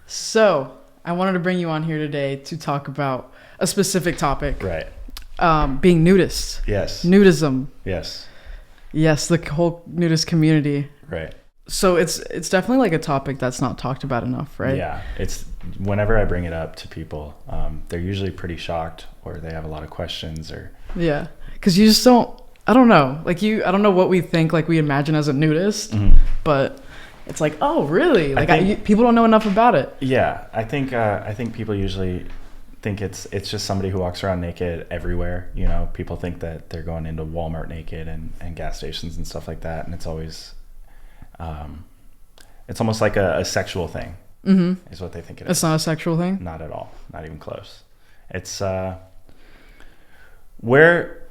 So, I wanted to bring you on here today to talk about a specific topic. Right. Being nudists. Yes. Nudism. Yes. Yes, the whole nudist community. Right. So it's definitely like a topic that's not talked about enough, right? Yeah. It's whenever I bring it up to people, they're usually pretty shocked or they have a lot of questions or. Yeah. Because you just don't, I don't know. I don't know what we think, like we imagine as a nudist, but it's like, oh, really? Like people don't know enough about it. Yeah. I think people usually think it's just somebody who walks around naked everywhere. You know, people think that they're going into Walmart naked and gas stations and stuff like that. And it's always, it's almost like a sexual thing is what they think it is. It's not a sexual thing? Not at all. Not even close. It's, where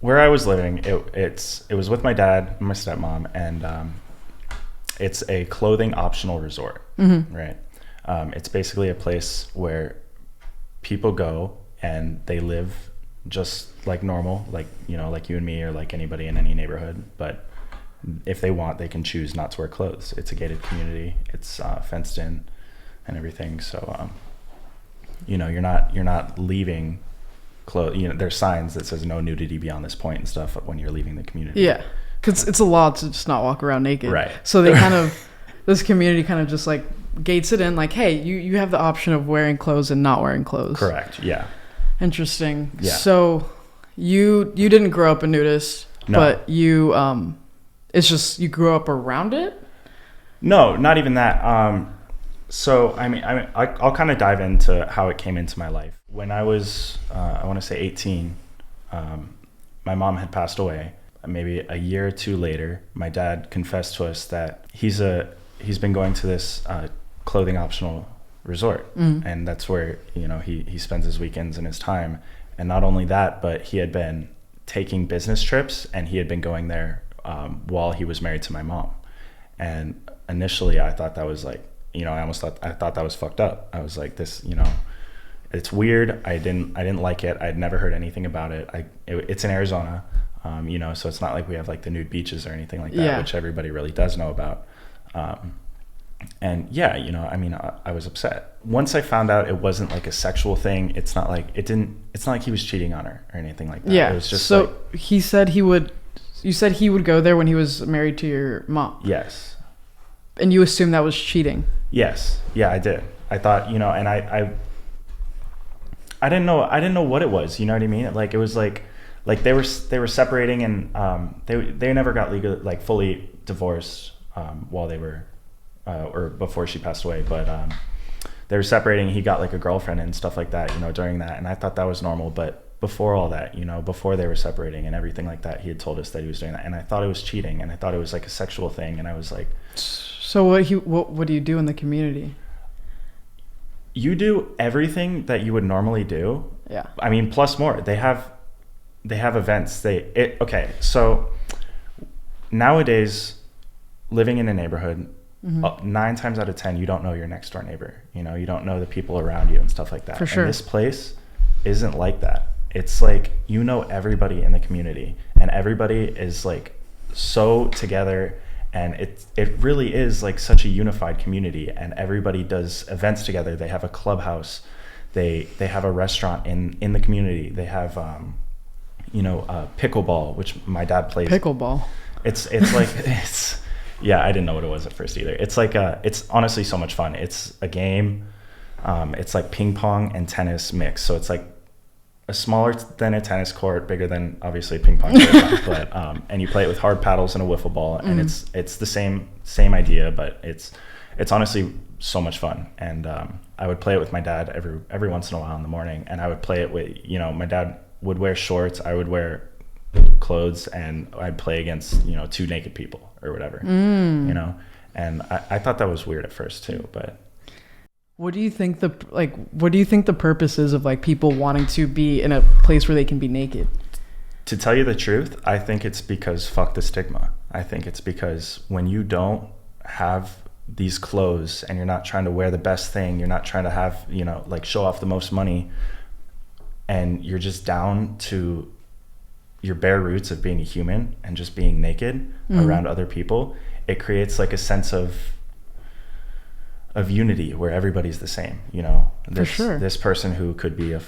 I was living, it was with my dad and my stepmom, and it's a clothing optional resort, right? It's basically a place where people go and they live just like normal, like, you know, like you and me or like anybody in any neighborhood. But if they want, they can choose not to wear clothes. It's a gated community. It's fenced in and everything. So, you know, you're not leaving clothes. You know, there's signs that says no nudity beyond this point and stuff when you're leaving the community. Yeah, because it's a law to just not walk around naked. Right. So they this community kind of just like gates it in, like, hey, you have the option of wearing clothes and not wearing clothes. Correct. Yeah. Interesting. Yeah. So you didn't grow up a nudist, no. But you it's just you grew up around it? No, not even that. So I'll kind of dive into how it came into my life. When I was I want to say 18, my mom had passed away. Maybe a year or two later, my dad confessed to us that he's been going to this clothing optional resort, and that's where, you know, he spends his weekends and his time. And not only that, but he had been taking business trips, and he had been going there while he was married to my mom. And initially, I thought that was like, you know, I thought that was fucked up. I was like, this, you know, it's weird. I didn't like it. I'd never heard anything about it. It's in Arizona, you know, so it's not like we have like the nude beaches or anything like that, which everybody really does know about. And yeah, you know, I mean, I was upset. Once I found out it wasn't like a sexual thing, it's not like he was cheating on her or anything like that. Yeah. It was just so like, you said he would go there when he was married to your mom. Yes. And you assumed that was cheating. Yes. Yeah, I did. I thought, you know, and I didn't know what it was, you know what I mean? Like, it was like they were separating, and they never got legally, like, fully divorced while they were or before she passed away, but they were separating. He got like a girlfriend and stuff like that, you know, during that, and I thought that was normal. But before all that, you know, before they were separating and everything like that, he had told us that he was doing that, and I thought it was cheating, and I thought it was like a sexual thing, and I was like, so what do you do in the community? You do everything that you would normally do. Yeah. I mean, plus more. They have events. Okay. So nowadays, living in a neighborhood, 9 times out of 10, you don't know your next door neighbor. You know, you don't know the people around you and stuff like that. For sure. And this place isn't like that. It's like, you know, everybody in the community, and everybody is like so together. And it really is like such a unified community, and everybody does events together. They have a clubhouse, they have a restaurant in the community. They have you know, pickleball, which my dad plays. Pickleball. It's like yeah, I didn't know what it was at first either. It's like it's honestly so much fun. It's a game. It's like ping pong and tennis mix. So it's like a smaller than a tennis court, bigger than obviously a ping pong court, but and you play it with hard paddles and a wiffle ball, and it's the same idea, but it's honestly so much fun. And I would play it with my dad every once in a while in the morning, and I would play it with, you know, my dad would wear shorts, I would wear clothes, and I'd play against, you know, 2 naked people or whatever, you know. And I thought that was weird at first too, but. What do you think the purpose is of like people wanting to be in a place where they can be naked? To tell you the truth, I think it's because fuck the stigma. I think it's because when you don't have these clothes and you're not trying to wear the best thing, you're not trying to have, you know, like show off the most money, and you're just down to your bare roots of being a human and just being naked around other people, it creates like a sense of of unity where everybody's the same, you know. For sure. This person who could be a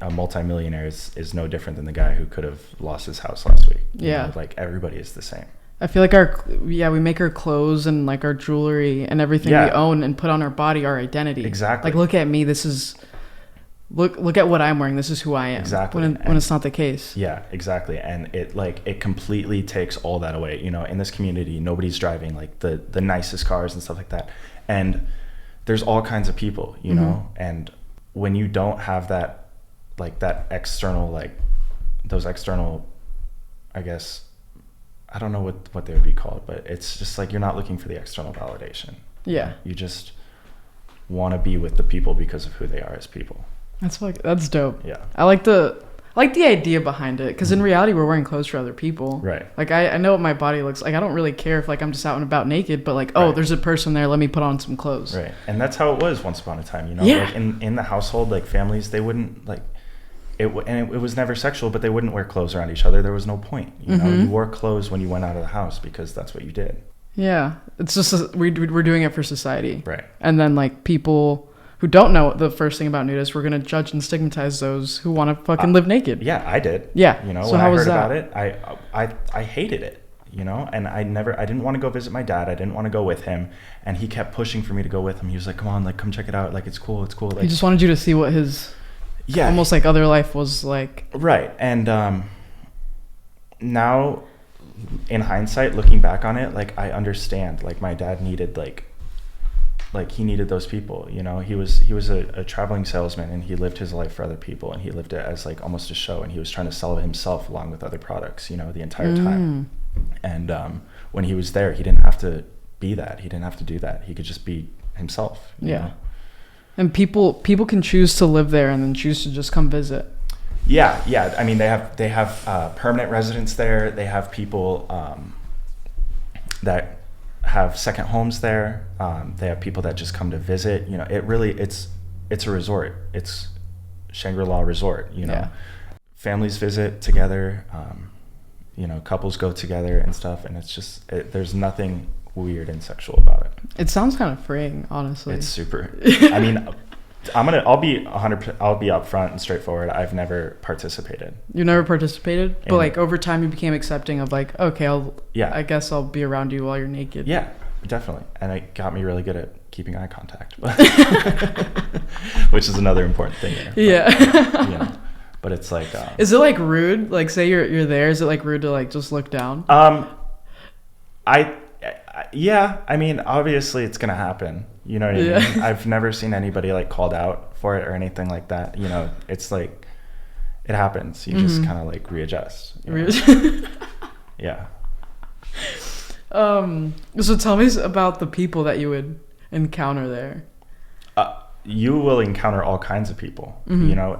multimillionaire is no different than the guy who could have lost his house last week. You know, like everybody is the same. I feel like we make our clothes and like our jewelry and everything we own and put on our body our identity. Exactly. Like, look at me. This is look at what I'm wearing. This is who I am. Exactly. When it's not the case. Yeah, exactly. And it completely takes all that away. You know, in this community, nobody's driving like the nicest cars and stuff like that. And there's all kinds of people, you know, and when you don't have that, like that external, like those external, I guess, I don't know what they would be called, but it's just like you're not looking for the external validation. Yeah. You just want to be with the people because of who they are as people. That's dope. Yeah. I like the idea behind it, because in reality we're wearing clothes for other people. Right. Like I know what my body looks like. I don't really care if like I'm just out and about naked, but like, oh, there's a person there, let me put on some clothes. Right. And that's how it was once upon a time, you know. Yeah. Like in the household, like families, they wouldn't like it was never sexual, but they wouldn't wear clothes around each other. There was no point, you know. You wore clothes when you went out of the house because that's what you did. Yeah. It's just we're doing it for society. Right. And then like people who don't know the first thing about nudists, we're going to judge and stigmatize those who want to fucking live naked. Yeah, I did. Yeah. You know, so when how I was heard that? about it, I hated it, you know, and I didn't want to go visit my dad. I didn't want to go with him. And he kept pushing for me to go with him. He was like, come on, like, come check it out. Like, it's cool. Like, He just wanted you to see what his almost like other life was like. Right. And now in hindsight, looking back on it, like I understand, like my dad needed like he needed those people, you know. He was a traveling salesman, and he lived his life for other people, and he lived it as like almost a show, and he was trying to sell himself along with other products, you know, the entire time. And when he was there, he didn't have to be that. He didn't have to do that. He could just be himself. You know? And people can choose to live there and then choose to just come visit. Yeah. I mean, they have permanent residents there. They have people that have second homes there. They have people that just come to visit. You know, it's a resort. It's Shangri-La Resort. You know, families visit together. You know, couples go together and stuff, and it's just there's nothing weird and sexual about it. It sounds kind of freeing, honestly. It's super. I mean, I'll be 100%. I'll be upfront and straightforward. I've never participated. You never participated, but like over time, you became accepting of like, okay, I guess I'll be around you while you're naked. Yeah, definitely, and it got me really good at keeping eye contact, which is another important thing there. Yeah. You know, but it's like. Is it like rude? Like, say you're there. Is it like rude to like just look down? Yeah. I mean, obviously, it's gonna happen. You know what I mean? I've never seen anybody like called out for it or anything like that. You know, it's like it happens. You just kind of like readjust. You know? Yeah. So tell me about the people that you would encounter there. You will encounter all kinds of people. You know,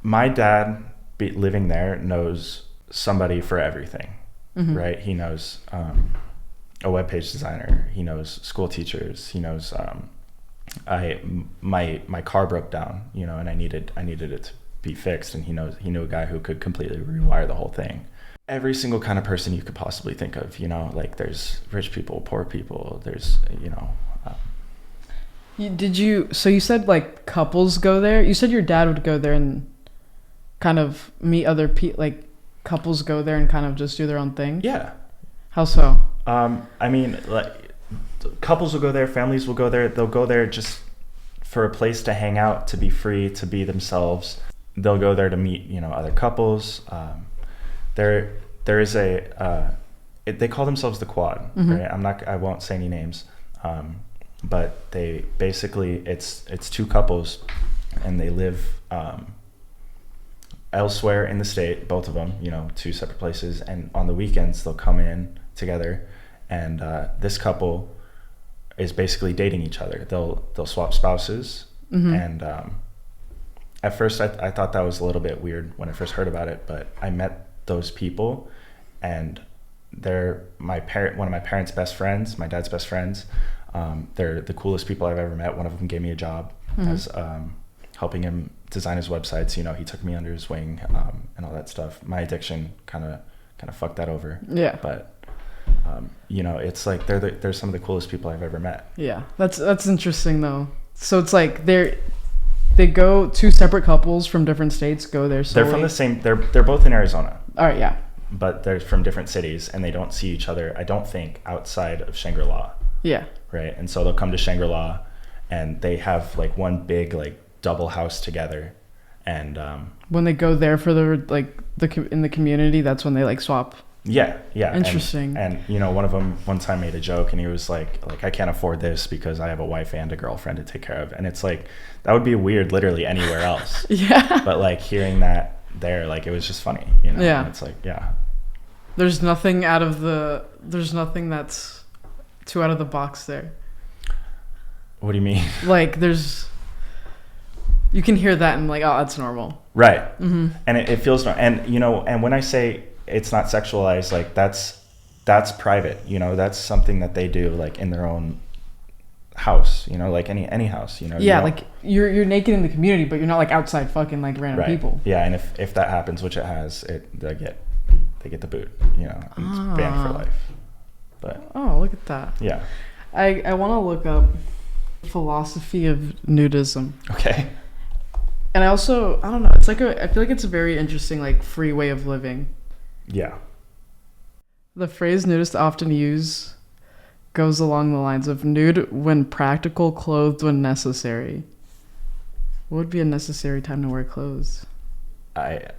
my dad living there knows somebody for everything, right? He knows a webpage designer. He knows school teachers. He knows my car broke down, you know, and I needed it to be fixed, and he knew a guy who could completely rewire the whole thing. Every single kind of person you could possibly think of, you know, like there's rich people, poor people, there's, you know. So you said like couples go there? You said your dad would go there and kind of meet other people, like couples go there and kind of just do their own thing? Yeah. How so? I mean, like couples will go there, families will go there. They'll go there just for a place to hang out, to be free, to be themselves. They'll go there to meet, you know, other couples. There is they call themselves the Quad, right? I won't say any names, but they basically it's two couples, and they live elsewhere in the state, both of them, you know, two separate places, and on the weekends they'll come in together, and this couple is basically dating each other. They'll swap spouses, and at first I thought that was a little bit weird when I first heard about it, but I met those people, and they're one of my parents' best friends, my dad's best friends. They're the coolest people I've ever met. One of them gave me a job as helping him design his websites. You know, he took me under his wing and all that stuff. My addiction kind of fucked that over. Yeah. But You know, it's like they're some of the coolest people I've ever met. Yeah, that's interesting though. So it's like they go, two separate couples from different states go there solely. They're from the same. They're both in Arizona. All right, yeah. But they're from different cities, and they don't see each other, I don't think, outside of Shangri-La. Yeah. Right. And so they'll come to Shangri-La, and they have like one big like double house together. And when they go there for in the community, that's when they like swap. Yeah. Interesting. And you know, one of them one time made a joke, and he was like I can't afford this because I have a wife and a girlfriend to take care of. And it's like, that would be weird literally anywhere else. Yeah. But like hearing that there, like, it was just funny, you know? Yeah. And it's like, yeah. There's nothing that's too out of the box there. What do you mean? Like you can hear that and like, oh, that's normal. Right. Mm-hmm. And it feels, and you know, and when I say it's not sexualized, like that's private, you know, that's something that they do like in their own house, you know, like any house, you know. Yeah, you like you're naked in the community, but you're not like outside fucking like random people. Yeah, and if that happens, which it has, they get the boot, you know, and it's banned for life. But look at that. Yeah. I want to look up philosophy of nudism. Okay. And I don't know, it's like I feel like it's a very interesting like free way of living. Yeah. The phrase nudists often use goes along the lines of nude when practical, clothed when necessary. What would be a necessary time to wear clothes? I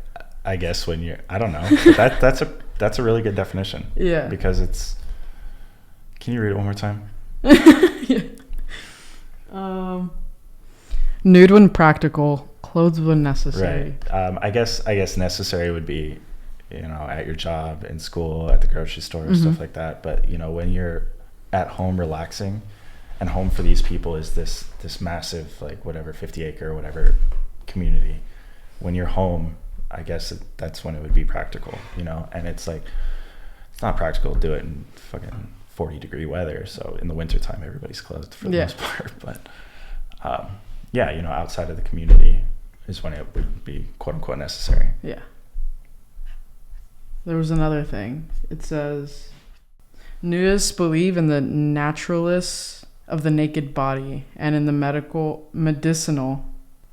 guess when you're, I don't know. But that's a really good definition. Yeah. Because it's, can you read it one more time? Yeah. Nude when practical, clothed when necessary. Right. I guess necessary would be, you know, at your job, in school, at the grocery store, Mm-hmm. stuff like that. But you know, when you're at home relaxing, and home for these people is this massive, like, whatever, 50-acre or whatever community. When you're home, I guess that's when it would be practical, you know. And it's like, it's not practical to do it in fucking 40-degree weather. So in the wintertime, everybody's clothed for the most part. But yeah, you know, outside of the community is when it would be quote unquote necessary. Yeah. There was another thing. It says, nudists believe in the naturalness of the naked body and in the medicinal,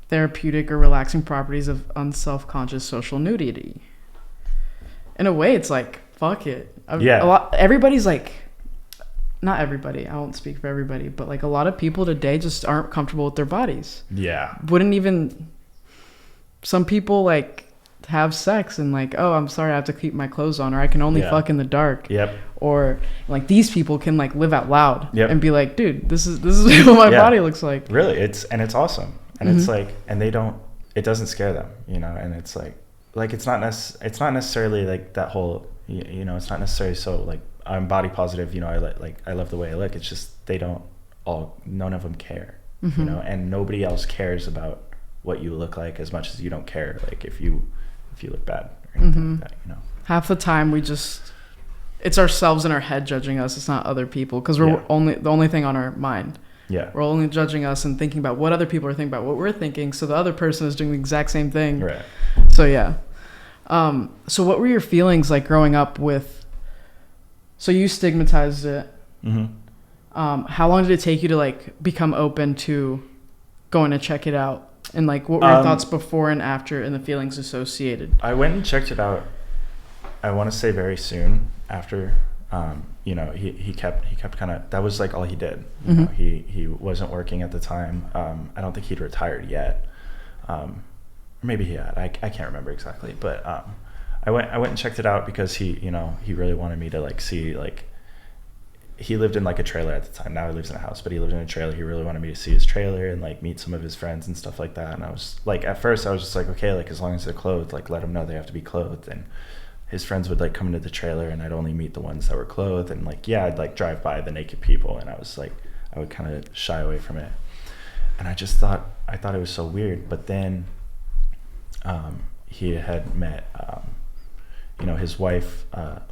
therapeutic, or relaxing properties of unself-conscious social nudity. In a way, it's like, fuck it. Everybody's like, not everybody, I won't speak for everybody, but like a lot of people today just aren't comfortable with their bodies. Yeah. Some people like have sex and like, oh, I'm sorry, I have to keep my clothes on, or I can only fuck in the dark. Yep. Or like these people can like live out loud and be like, dude, this is what my body looks like. Really, it's awesome. And it's like, and it doesn't scare them, you know. And it's like it's not necessarily like that whole, you know, it's not necessarily so like I'm body positive, you know, I love the way I look. It's just none of them care, you know, and nobody else cares about what you look like as much as you don't care like if you look bad or anything like that, you know. Half the time it's ourselves in our head judging us. It's not other people, because we're the only thing on our mind. Yeah. We're only judging us and thinking about what other people are thinking about what we're thinking. So the other person is doing the exact same thing. Right. So yeah. So what were your feelings like growing up with? So you stigmatized it. Mm-hmm. How long did it take you to like become open to going to check it out? And like, what were your thoughts before and after, and the feelings associated? I went and checked it out, I want to say very soon after. You know, he kept kind of, that was like all he did. You know, he wasn't working at the time. I don't think he'd retired yet. Or maybe he had. I can't remember exactly. But I went and checked it out because he really wanted me to like see, like, he lived in like a trailer at the time. Now he lives in a house, but he lived in a trailer. He really wanted me to see his trailer and like meet some of his friends and stuff like that. And I was like, at first I was just like, okay, like as long as they're clothed, like let them know they have to be clothed. And his friends would like come into the trailer and I'd only meet the ones that were clothed. And like, yeah, I'd like drive by the naked people. And I was like, I would kind of shy away from it. And I thought it was so weird. But then he had met, you know, his wife,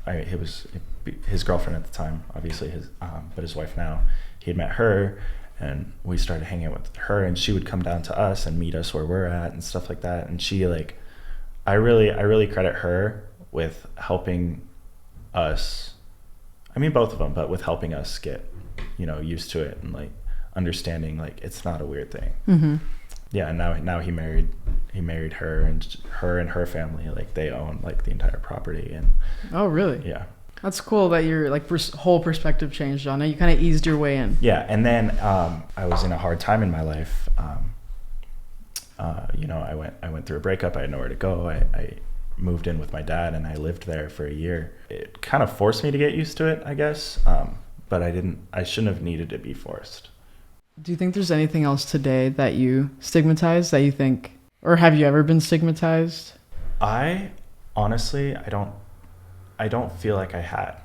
it was his girlfriend at the time, obviously but his wife now. He had met her, and we started hanging out with her, and she would come down to us and meet us where we're at and stuff like that. And she like, I really credit her with helping us I mean, both of them, but with helping us get, used to it and like understanding like it's not a weird thing. Mm-hmm. Yeah, and now he married her, and her family, like they own like the entire property. And oh, really? Yeah. That's cool that your like whole perspective changed on it. You kind of eased your way in. Yeah, and then I was in a hard time in my life. I went through a breakup. I had nowhere to go. I moved in with my dad, and I lived there for a year. It kind of forced me to get used to it, I guess. But I shouldn't have needed to be forced. Do you think there's anything else today that you stigmatize that you think, or have you ever been stigmatized? I honestly, I don't feel like I had.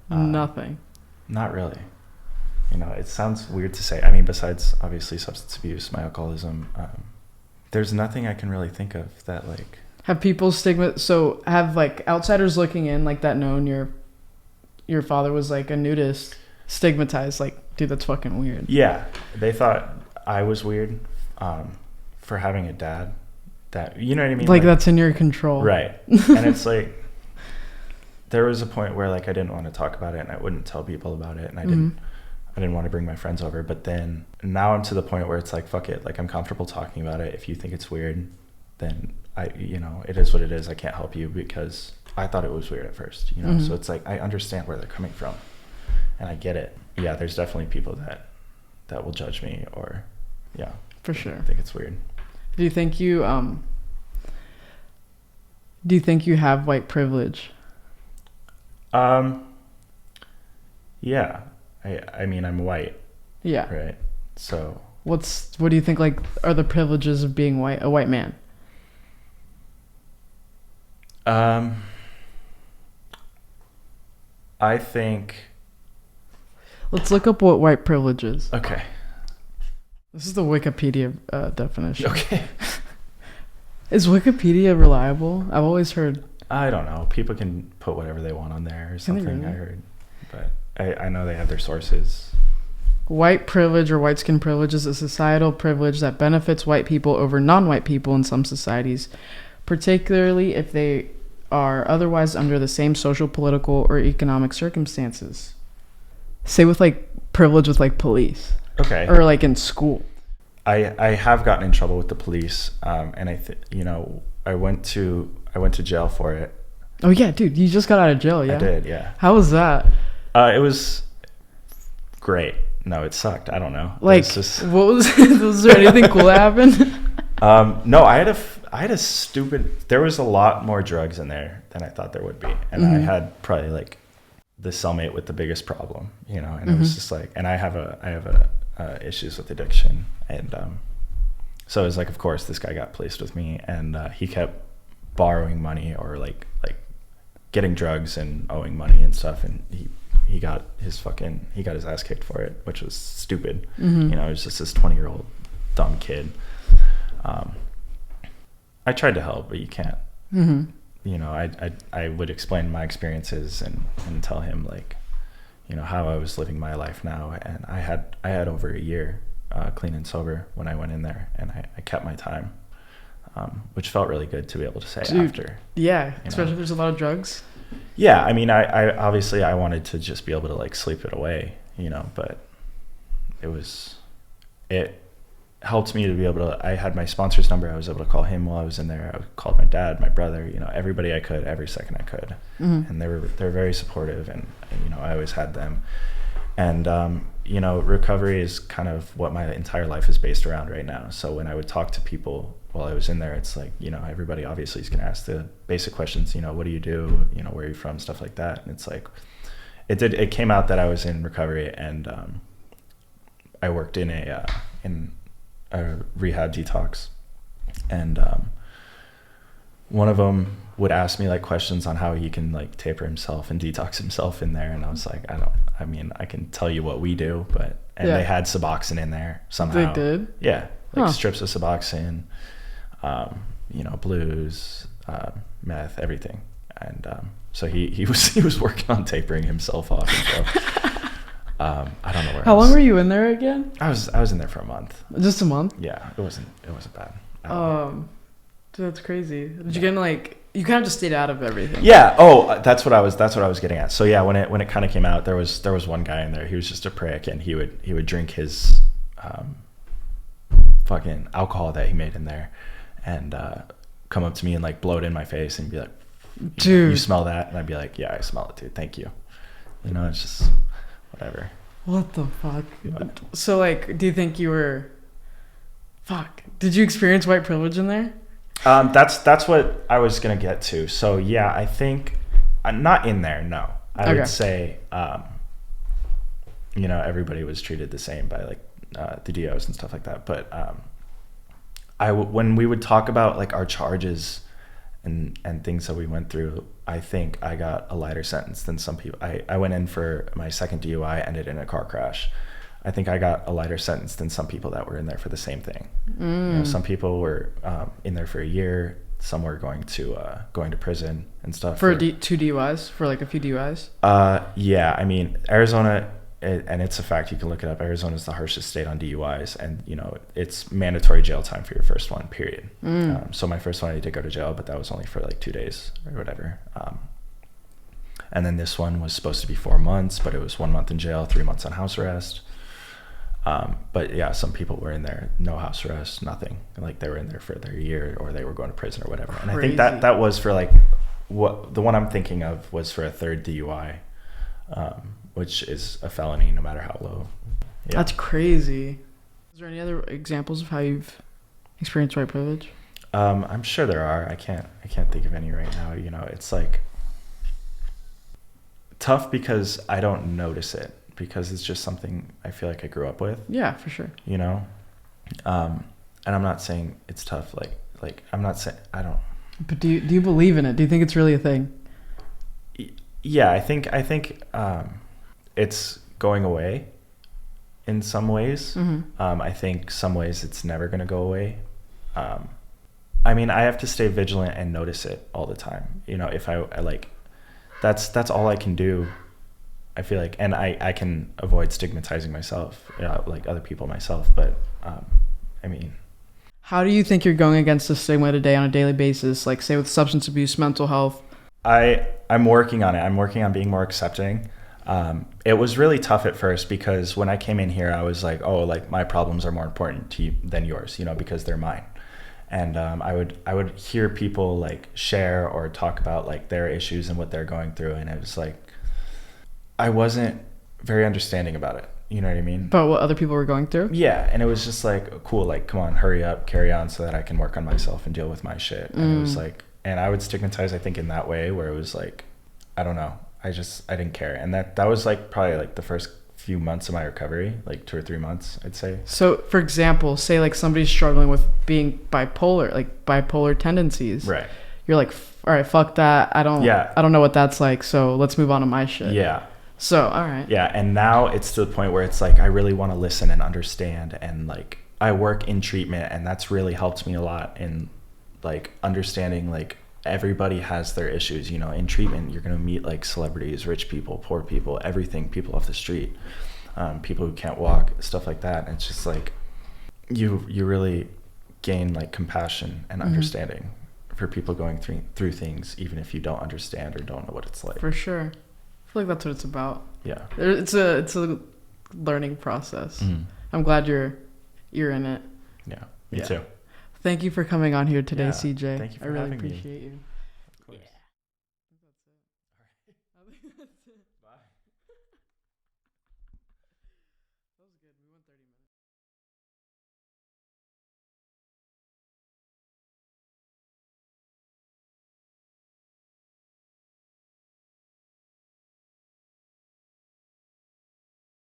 Nothing. Not really. It sounds weird to say. I mean, besides obviously substance abuse, my alcoholism, there's nothing I can really think of that like. Have people have like outsiders looking in like that known your father was like a nudist stigmatized like, dude, that's fucking weird. Yeah, they thought I was weird for having a dad that, you know what I mean? Like that's in your control. Right. And it's like, there was a point where like I didn't want to talk about it and I wouldn't tell people about it, and I didn't want to bring my friends over. But then now I'm to the point where it's like, fuck it, like I'm comfortable talking about it. If you think it's weird, then it is what it is. I can't help you because I thought it was weird at first, So it's like I understand where they're coming from and I get it. Yeah, there's definitely people that will judge me or for sure. I think it's weird. Do you think you have white privilege? Yeah. I mean, I'm white. Yeah. Right. So what do you think like are the privileges of being a white man? I think. Let's look up what white privilege is. Okay. This is the Wikipedia definition. Okay. Is Wikipedia reliable? I've always heard. I don't know. People can put whatever they want on there or something. Really? I heard, but I know they have their sources. White privilege or white skin privilege is a societal privilege that benefits white people over non-white people in some societies, particularly if they are otherwise under the same social, political, or economic circumstances. Say with like privilege with like police. Okay. Or like in school. I have gotten in trouble with the police, and I went to jail for it. Oh yeah, dude, you just got out of jail, yeah? I did, yeah. How was that? It was great. No, it sucked. I don't know. Like, what was there anything cool that happened? No, I had a stupid. There was a lot more drugs in there than I thought there would be, and I had probably like the cellmate with the biggest problem, and it was just like, and I have issues with addiction, and so it was like, of course, this guy got placed with me, and he kept borrowing money or like getting drugs and owing money and stuff, and he got his ass kicked for it, which was stupid. It was just this 20-year-old dumb kid. I tried to help, but you can't. I would explain my experiences and tell him like, how I was living my life now, and I had over a year clean and sober when I went in there, and I kept my time, which felt really good to be able to say. Dude, after. Yeah, especially if there's a lot of drugs. Yeah, I mean, I obviously I wanted to just be able to like sleep it away, but it helped me to be able to. I had my sponsor's number. I was able to call him while I was in there. I called my dad, my brother, everybody I could, every second I could, and they're very supportive, and I always had them. And recovery is kind of what my entire life is based around right now. So when I would talk to people while I was in there, it's like, everybody obviously is going to ask the basic questions, what do you do, where are you from, stuff like that. And it's like, it came out that I was in recovery, and I worked in a rehab detox, and one of them would ask me like questions on how he can like taper himself and detox himself in there, and I was like, I can tell you what we do, but they had Suboxone in there somehow. They did? Yeah, like strips of Suboxone, blues, meth, everything, and so he was working on tapering himself off. So, I don't know where. How long were you in there again? I was in there for a month. Just a month? Yeah, it wasn't bad. Dude, that's crazy. Did you get in like You kind of just stayed out of everything. Yeah. Oh, that's what I was getting at. So yeah, when it kind of came out, there was one guy in there. He was just a prick, and he would drink his fucking alcohol that he made in there, and come up to me and like blow it in my face and be like, dude, you smell that? And I'd be like, yeah, I smell it, dude. Thank you. You know, it's just whatever. What the fuck? So like, do you think you were? Fuck. Did you experience white privilege in there? That's what I was gonna get to. So yeah, I think not in there. No, I would say, you know, everybody was treated the same by like the DUI'S and stuff like that. But when we would talk about like our charges and things that we went through, I think I got a lighter sentence than some people. I went in for my second DUI, ended in a car crash. I think I got a lighter sentence than some people that were in there for the same thing. You know, some people were in there for a year. Some were going to prison and stuff. For 2 DUIs? For like a few DUIs? Yeah. I mean, Arizona, and it's a fact, you can look it up. Arizona is the harshest state on DUIs. And, you know, it's mandatory jail time for your first one, period. So my first one, I did go to jail, but that was only for like 2 days or whatever. And then this one was supposed to be 4 months, but it was 1 month in jail, 3 months on house arrest. But yeah, some people were in there, no house arrest, nothing. Like they were in there for their year, or they were going to prison or whatever. And I think that was for like the one I'm thinking of was for a third DUI, which is a felony no matter how low. Yeah. That's crazy. Is there any other examples of how you've experienced white privilege? I'm sure there are. I can't think of any right now. You know, it's like tough because I don't notice it, because it's just something I feel like I grew up with. Yeah, for sure. You know? And I'm not saying it's tough. Like I'm not saying, I don't. But do you believe in it? Do you think it's really a thing? Yeah, I think it's going away in some ways. I think some ways it's never going to go away. I mean, I have to stay vigilant and notice it all the time. You know, if I like, that's all I can do. I feel like, and I can avoid stigmatizing myself, you know, like other people myself. But I mean, how do you think you're going against the stigma today on a daily basis? Like say with substance abuse, mental health. I'm working on it. I'm working on being more accepting. It was really tough at first because when I came in here, I was like, oh, like my problems are more important to you than yours, you know, because they're mine. And I would hear people like share or talk about like their issues and what they're going through, and it was like I wasn't very understanding about it. You know what I mean? About what other people were going through? Yeah, and it was just like, cool, like, come on, hurry up, carry on so that I can work on myself and deal with my shit. And it was like, and I would stigmatize, I think, in that way where it was like, I don't know, I didn't care. And that was like probably like the first few months of my recovery, like 2 or 3 months, I'd say. So, for example, say like somebody's struggling with being bipolar, like bipolar tendencies. Right. You're like, all right, fuck that. I don't know what that's like, so let's move on to my shit. Yeah. So, all right. Yeah, and now it's to the point where it's like I really want to listen and understand, and like I work in treatment, and that's really helped me a lot in like understanding like everybody has their issues. You know, in treatment you're gonna meet like celebrities, rich people, poor people, everything, people off the street, people who can't walk, stuff like that. And it's just like you really gain like compassion and understanding for people going through things, even if you don't understand or don't know what it's like. For sure. I feel like that's what it's about. Yeah. It's a learning process. I'm glad you're in it. Yeah. Me too. Thank you for coming on here today, CJ. Thank you for I really having me. appreciate you. Of course. Yeah. Bye. That was good. We went 30 minutes.